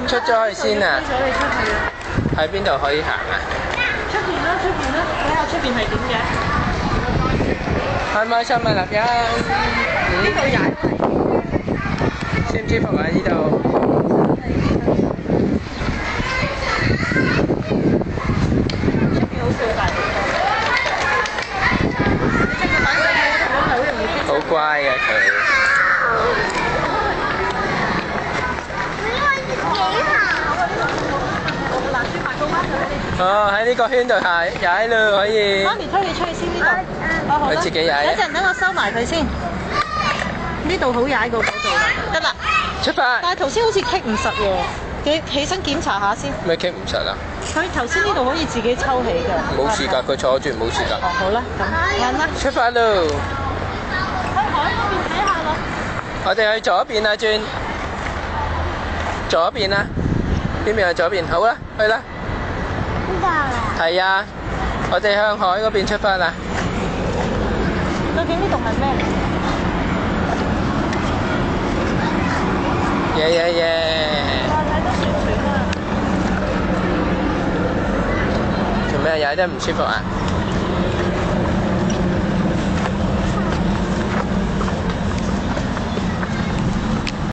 出咗去先啊！咗你出去啦。喺邊度可以行啊？出邊啦，出邊啦，睇下出邊係點嘅。開唔開心啊，立欣？呢度踩舒唔舒服啊？呢度？出邊好少大條。你隻腳板細嘅，咁係好容易跌。好乖啊佢。哦，喺呢個圈度踩咯，可以。媽咪推你出去先呢度。哦，好啦。佢自己踩。一陣等我收埋佢先。呢度好踩過嗰度啦。得啦。出發。但係頭先好似棘唔實喎，你起身檢查下先。咩棘唔實啊？佢頭先呢度可以自己抽起㗎。冇事㗎，佢坐住冇事㗎。哦，好啦，咁揾啦。出發咯！去海嗰邊睇下咯。我哋去左邊啊，轉左邊啊，邊邊係左邊？好啦，去啦。邊度啊？係啊，我哋向海嗰邊出發啦。究竟呢度係咩？耶！睇到雪斷啊！做咩踩得唔舒服啊？